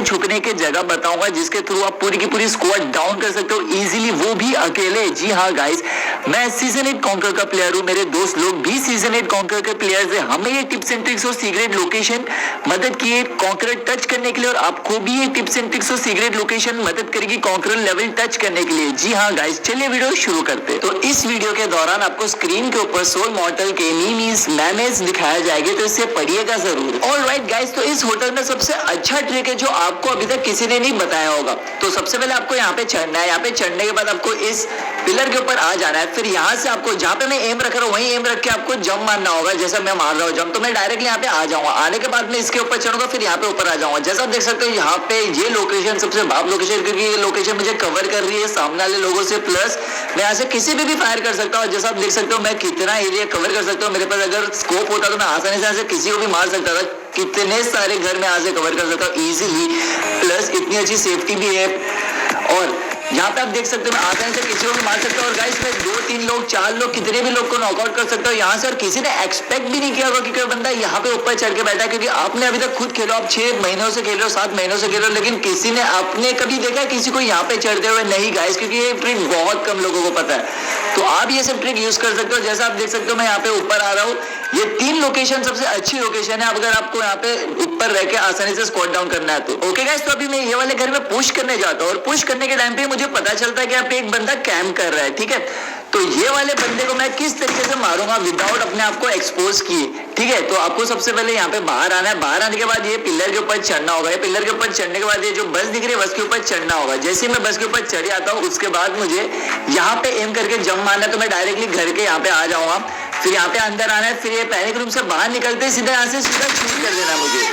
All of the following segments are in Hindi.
छुपने की जगह बताऊंगा जिसके थ्रू आप पूरी की पूरी स्क्वाड डाउन कर सकते हो इजीली, वो भी अकेले। जी हाँ गाइस, मैं सीजन 8 कॉन्कर का प्लेयर हूँ, मेरे दोस्त लोग भी सीजन 8 कॉन्कर के प्लेयर्स है। हमें ये टिप्स एंड ट्रिक्स और सीक्रेट लोकेशन मदद की है कॉन्कर टच करने के लिए, और आपको भी ये टिप्स एंड ट्रिक्स और सीक्रेट लोकेशन मदद करेगी कॉन्कर लेवल टच करने के लिए। जी हाँ गाइस, चलिए वीडियो शुरू करते हैं। तो इस वीडियो के दौरान आपको स्क्रीन के ऊपर सोल मॉर्टल के मीमीज मैमेज दिखाया जाएगा, तो इससे पढ़िएगा जरूर। ऑलराइट गाइस, तो इस होटल में सबसे अच्छा ट्रिक है जो आपको अभी तक किसी ने नहीं बताया होगा। तो सबसे पहले आपको यहाँ पे चढ़ना है, यहाँ पे चढ़ने के बाद आपको इस पिलर के ऊपर आ जाना है, फिर यहाँ से आपको जहाँ पे मैं एम रख रहा हूँ वहीं एम रख के आपको जंप मारना होगा। जैसा मैं मार रहा हूँ जंप, तो मैं डायरेक्टली यहाँ पे आ जाऊंगा, आने के बाद मैं इसके ऊपर चढ़ूंगा, फिर यहाँ पे ऊपर आ जाऊंगा। जैसा आप देख सकते हो यहाँ पे ये लोकेशन सबसे बाप लोकेशन, क्योंकि ये लोकेशन मुझे कवर कर रही है सामने वाले लोगों से, प्लस मैं यहाँ से किसी भी फायर कर सकता हूँ। जैसा आप देख सकते हो मैं कितना एरिया कवर कर सकता हूँ, मेरे पास अगर स्कोप होता तो मैं आसानी से यहाँ से किसी को भी मार सकता था। कितने सारे घर में यहाँ से कवर कर सकता हूँ इजीली, प्लस इतनी अच्छी सेफ्टी भी है। और यहाँ पे आप देख सकते हो मैं आसानी से किसी को भी मार सकता हूँ। और गाइस मैं 2-3 लोग 4 लोग कितने भी लोग को नॉकआउट कर सकता हूँ यहाँ से। और किसी ने एक्सपेक्ट भी नहीं किया होगा कि कोई बंदा यहाँ पे ऊपर चढ़ के बैठा है, क्योंकि आपने अभी तक खुद खेलो, आप 6 महीनों से खेल रहे हो, 7 महीनों से खेल रहे हो, लेकिन किसी ने आपने कभी देखा है किसी को यहाँ पे चढ़ते हुए? नहीं गाइस, क्योंकि ये ट्रिक बहुत कम लोगों को पता है। तो आप ये सब ट्रिक यूज कर सकते हो। जैसा आप देख सकते हो मैं यहाँ पे ऊपर आ रहा हूँ, ये 3 लोकेशन सबसे अच्छी लोकेशन है अगर आपको यहाँ पे ऊपर रह के आसानी से स्क्वाड डाउन करना है तो। ओके गाइस, तो अभी मैं ये वाले घर में पुश करने जाता हूँ, और पुश करने के टाइम पे मुझे पता चलता है कि यहाँ पे एक बंदा कैंप कर रहा है, ठीक है। तो ये वाले बंदे को मैं किस तरीके से मारूंगा विदाउट अपने आप को एक्सपोज किए, ठीक है। तो आपको सबसे पहले यहाँ पे बाहर आना है, बाहर आने के बाद ये पिलर के ऊपर चढ़ना होगा, ये पिलर के ऊपर चढ़ने के बाद ये जो बस दिख रही है बस के ऊपर चढ़ना होगा। जैसे ही मैं बस के ऊपर चढ़ आता हूँ उसके बाद मुझे यहाँ पे एम करके जंप मारना है, तो मैं डायरेक्टली घर के यहाँ पे आ जाऊंगा, फिर यहाँ पे अंदर आना है, फिर ये पैनिक रूम से बाहर निकलते सीधा यहाँ से सीधा शूट कर देना मुझे।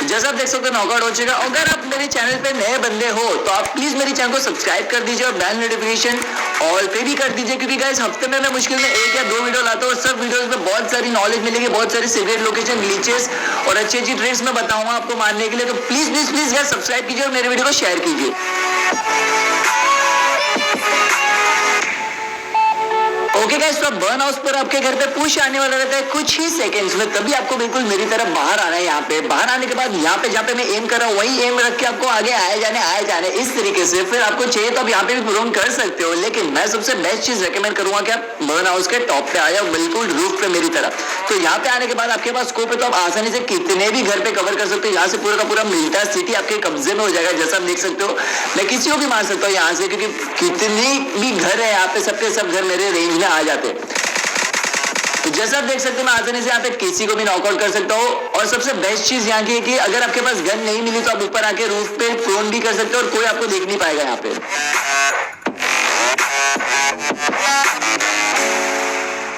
जैसा आप देख सकते हो नॉकआउट हो चुका। अगर आप मेरे चैनल पे नए बंदे हो तो आप प्लीज मेरे चैनल को सब्सक्राइब कर दीजिए और बेल नोटिफिकेशन ऑल पे भी कर दीजिए, क्योंकि गाइस हफ्ते में मैं मुश्किल में 1 या 2 वीडियो लाता हूँ, और सब वीडियोस में बहुत सारी नॉलेज मिलेगी, बहुत सारी सीक्रेट लोकेशन, ग्लिचेस और अच्छी अच्छी ट्रिक्स मैं बताऊंगा आपको मारने के लिए। तो please please please guys subscribe कीजिए और मेरे वीडियो को शेयर कीजिए। ओके गाइस, तो बर्न हाउस पर आपके घर पे पुश आने वाला रहता है कुछ ही सेकंड्स में, तभी आपको बिल्कुल मेरी तरफ बाहर आना है। यहाँ पे बाहर आने के बाद यहाँ पे जहाँ पे मैं एम कर रहा हूँ वही एम रख के आपको आगे आए जाने इस तरीके से। फिर आपको चाहिए तो आप यहाँ पे भी प्रोन कर सकते हो, लेकिन मैं सबसे बेस्ट चीज रेकमेंड करूंगा कि आप बर्न हाउस के टॉप पे आ जाओ, बिल्कुल रूफ पे मेरी तरफ। तो यहाँ पे आने के बाद आपके पास स्कोप है तो आप आसानी से कितने भी घर पे कवर कर सकते हो। यहाँ से पूरा का पूरा मिल्टा सिटी आपके कब्जे में हो जाएगा। जैसा आप देख सकते हो मैं किसी को भी मार सकता हूँ यहाँ से, क्योंकि कितने भी घर है यहाँ पे सबके सब घर मेरे रेंज में आ जाते हैं। तो जैसा आप देख सकते हैं मैं आसानी से यहाँ पे किसी को भी नॉकआउट कर सकता हूँ। और सबसे बेस्ट चीज यहाँ की है कि अगर आपके पास गन नहीं मिली तो आप ऊपर आके रूफ पे प्रोन भी कर सकते हो और कोई आपको देख नहीं पाएगा यहाँ पे।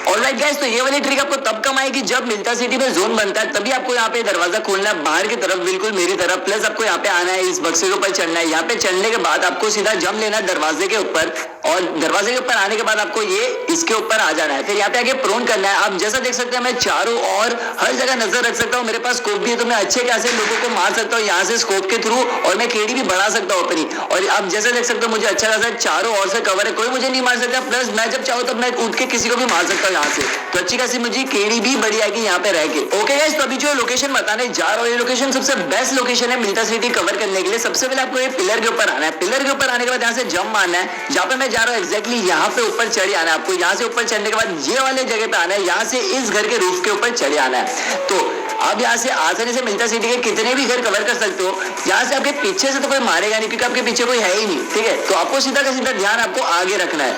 ऑलराइट गाइस, तो ये वाली ट्रिक आपको तब कम आएगी जब मिल्टा सिटी में जोन बनता है, तभी आपको यहाँ पे दरवाजा खोलना है बाहर की तरफ बिल्कुल मेरी तरफ, प्लस आपको यहाँ पे आना है, इस बक्से के ऊपर चढ़ना है। यहाँ पे चढ़ने के बाद आपको सीधा जंप लेना है दरवाजे के ऊपर, और दरवाजे के ऊपर आने के बाद आपको ये इसके ऊपर आ जाना है, फिर यहाँ पे आके प्रोन करना है। आप जैसा देख सकते हैं मैं चारों और हर जगह नजर रख सकता हूँ, मेरे पास स्कोप भी है तो मैं अच्छे खासे लोगों को मार सकता हूँ यहाँ से स्कोप के थ्रू, और मैं केडी भी बढ़ा सकता हूँ अपनी। और आप जैसा देख सकते हो मुझे अच्छा खासा चारों ओर से कवर है, कोई मुझे नहीं मार सकता, प्लस मैं जब चाहूँ तब मैं उठ के किसी को भी मार सकता हूँ यहाँ से। तो अच्छी खासी मुझे केडी भी बढ़ी आएगी यहाँ पे रह के। ओके गाइस, तो अभी जो लोकेशन बताने जा रहा हूँ ये लोकेशन सबसे बेस्ट लोकेशन है मिल्टा सिटी कवर करने के लिए। सबसे पहले आपको ये पिलर के ऊपर आना है, पिलर के ऊपर आने के बाद यहाँ से जंप मारना है, जहाँ पे मैं जा रहा हूँ एग्जैक्टली यहाँ पे ऊपर चढ़े आना है आपको। यहाँ से ऊपर चढ़ने के बाद ये वाले जगह पे आना है, यहाँ से इस घर के रूफ के ऊपर चढ़े आना है। तो आप यहाँ से आसानी से मिल्टा सिटी के कितने भी घर कवर कर सकते हो। यहाँ से आपके पीछे से तो कोई मारेगा नहीं, क्योंकि आपके पीछे कोई है ही नहीं, ठीक है। तो आपको सीधा का सीधा ध्यान आपको आगे रखना है,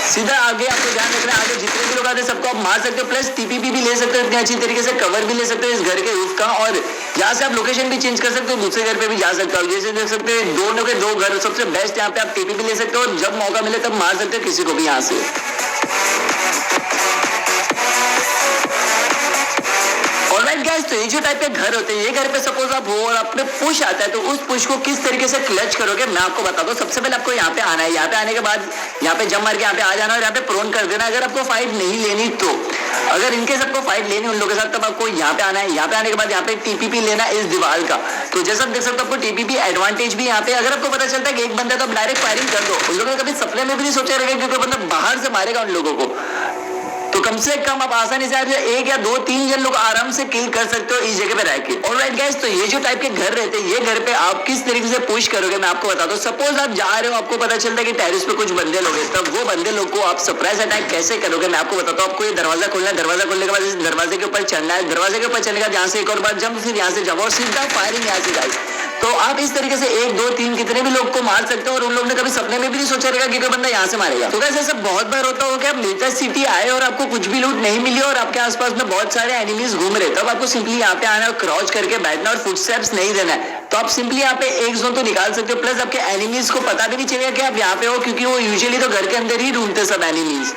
सीधा आगे आपको ध्यान रखना है। आगे जितने भी लोग आते हैं सबको आप मार सकते हो, प्लस टीपीपी भी ले सकते हो, इतनी अच्छी तरीके से कवर भी ले सकते हो इस घर के रूफ का। और यहाँ से आप लोकेशन भी चेंज कर सकते हो, दूसरे घर पे भी जा सकते हो। जैसे देख सकते हो दोनों के 2 घर सबसे बेस्ट, यहाँ पे आप टीपीपी ले सकते हो और जब मौका मिले तब मार सकते हो किसी को भी यहाँ से। ऑलराइट गाइस, तो ये जो टाइप के घर होते हैं, ये घर पे सपोज आप हो और अपने पुश आता है, तो उस पुश को किस तरीके से क्लच करोगे मैं आपको बताता हूँ। सबसे पहले आपको यहाँ पे आना है, यहाँ पे आने के बाद यहाँ पे जंप मार के यहाँ पे आ जाना और यहाँ पे प्रोन कर देना। अगर आपको फाइट नहीं लेनी तो, अगर इनके सबको फाइट लेनी उन लोगों के साथ, तब आपको यहाँ पे आना है। यहाँ पे आने के बाद यहाँ पे टीपीपी लेना इस दीवार का। तो जैसा आप देख सकते हो आपको टीपीपी एडवांटेज भी यहाँ पे, अगर आपको पता चलता है कि एक बंदा तो आप डायरेक्ट फायरिंग कर दो। उन लोगों ने कभी सपने में भी नहीं सोचा रहेगा कि कोई बंदा बाहर से मारेगा उन लोगों को। तो कम से कम आप आसानी से एक या दो तीन जन लोग आराम से किल कर सकते हो इस जगह पे रह के। ऑलराइट गाइस, तो ये जो टाइप के घर रहते हैं, ये घर पे आप किस तरीके से पुश करोगे मैं आपको बताता हूँ। सपोज आप जा रहे हो, आपको पता चलता है कि टेरेस पे कुछ बंदे लोग हैं, तब वो बंदे लोग को आप सरप्राइज अटैक कैसे करोगे मैं आपको बताता हूँ। आपको ये दरवाजा खोलना है, दरवाजा खोलने के बाद इस दरवाजे के ऊपर चढ़ना है, दरवाजे के ऊपर चढ़ने के बाद यहाँ से एक और बार जंप, फिर यहाँ से जंप और सीधा फायरिंग यहाँ से गाइस। तो आप इस तरीके से एक दो तीन कितने भी लोग को मार सकते हो और उन लोगों ने कभी सपने में भी नहीं सोचा रहेगा कि कोई बंदा यहाँ से मारेगा। तो कैसे ऐसा बहुत बार होता हो कि आप मिलिटर सिटी आए और आपको कुछ भी लूट नहीं मिली और आपके आसपास में बहुत सारे एनिमीज घूम रहे, तब आपको सिंपली यहाँ पे आना और क्रॉच करके बैठना और फुटस्टेप्स नहीं देना है। तो आप सिंपली यहाँ पे एक जोन तो निकाल सकते हो, प्लस आपके एनिमीज को पता भी नहीं चलेगा कि आप यहाँ पे हो, क्योंकि वो यूजुअली तो घर के अंदर ही ढूंढते सब एनिमीज।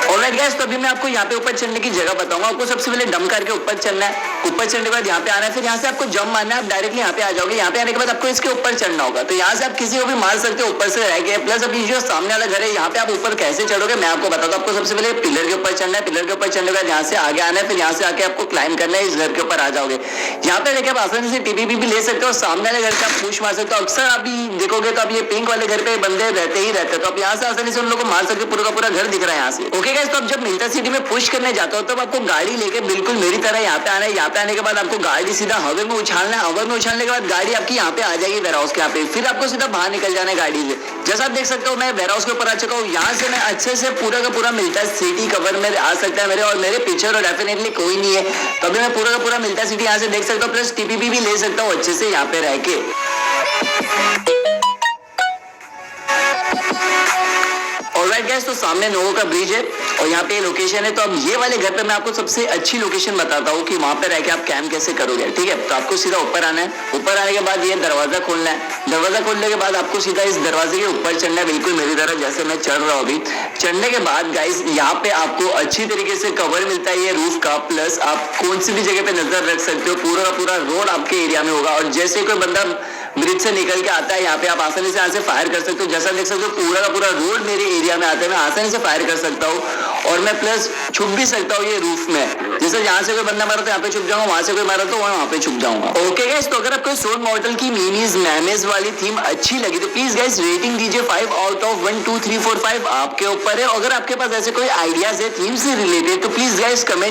ऑलराइट गाइस, तो अभी मैं आपको यहाँ पे ऊपर चढ़ने की जगह बताऊंगा। आपको सबसे पहले डम करके ऊपर चढ़ना है, ऊपर चढ़ने के बाद यहाँ पे आना है, फिर यहाँ से आपको जंप मारना है, आप डायरेक्टली यहाँ पे आ जाओगे। यहाँ पे आने के बाद आपको इसके ऊपर चढ़ना होगा, तो यहाँ से आप किसी को भी मार सकते हो ऊपर से रह गए। प्लस अभी जो सामने वाला घर है, यहाँ पे आप ऊपर कैसे चढ़ोगे मैं आपको बताता हूँ। आपको सबसे पहले पिलर के ऊपर चढ़ना है, पिलर के ऊपर चढ़ने के बाद यहाँ से आगे आना है, फिर यहाँ से आके आपको क्लाइम करना है, इस घर के ऊपर आ जाओगे। यहाँ पे देखिए आप आसानी से टीपीपी भी ले सकते हो, सामने वाले घर का आप पुश मार सकते हो। अक्सर आप देखोगे तो आप ये पिंक वाले घर पे बंदे रहते ही रहते हैं, तो आप यहाँ से आसानी से उन लोगों को मार सकते हो, पूरा का पूरा घर दिख रहा है यहाँ से। ओके गाइस, तो अब जब मिलिटर सिटी में पुश करने जाता हो तब आपको गाड़ी लेके बिल्कुल मेरी तरह यहाँ पे आना है। यहाँ पे आने के बाद आपको गाड़ी सीधा हवा में उछालना है, हवा में उछालने के बाद गाड़ी आपकी यहाँ पे आ जाएगी वेयरहाउस के यहाँ पे, फिर आपको सीधा बाहर निकल जाना है गाड़ी से। जैसा आप देख सकते हो मैं वेयरहाउस के ऊपर आ चुका हूँ, यहाँ से मैं अच्छे से पूरा का पूरा मिलिटर सिटी कवर में आ सकता है मेरे, और मेरे पीछे और डेफिनेटली कोई नहीं है, तो अभी मैं पूरा का पूरा मिलिटर सिटी यहाँ से देख सकता हूँ, प्लस टीपीपी भी ले सकता हूँ अच्छे से यहाँ पे रह के। ऑलराइट गाइस, तो सामने नोवो का ब्रिज है और यहाँ पे लोकेशन है। तो अब ये वाले घर पे मैं आपको सबसे अच्छी लोकेशन बताता हूँ कि वहां पे रह के आप कैंप कैसे करोगे। ठीक है, तो आपको सीधा ऊपर आना है, ऊपर आने के बाद ये दरवाजा खोलना है, दरवाजा खोलने के बाद आपको सीधा इस दरवाजे के ऊपर चढ़ना है, बिल्कुल मेरी तरह जैसे मैं चढ़ रहा हूँ अभी। चढ़ने के बाद गाइस यहाँ पे आपको अच्छी तरीके से कवर मिलता है ये रूफ का, प्लस आप कौन सी भी जगह पे नजर रख सकते हो, पूरा पूरा रोड आपके एरिया में होगा। और जैसे कोई बंदा ब्रिज से निकल के आता है यहाँ पे, आप आसानी से यहाँ से फायर कर सकते हो। जैसा देख सकते हो पूरा का पूरा रोड मेरे एरिया में आता है, मैं आसानी से फायर कर सकता हूँ और मैं प्लस छुप भी सकता हूँ ये रूफ में। जैसे यहाँ से कोई बंदा मारा तो यहाँ पे छुप जाऊंगा, वहां से कोई मारा तो वहां पे छुप जाऊंगा। ओके गाइस, तो अगर आपको सोन मॉडल की मीनीज मैमेज वाली थीम अच्छी लगी तो प्लीज गाइस रेटिंग दीजिए 5 आउट ऑफ 1 2 3 4 5 आपके ऊपर है। अगर आपके पास ऐसे कोई आइडियाज है थीम से रिलेटेड तो प्लीज गाइस कमेंट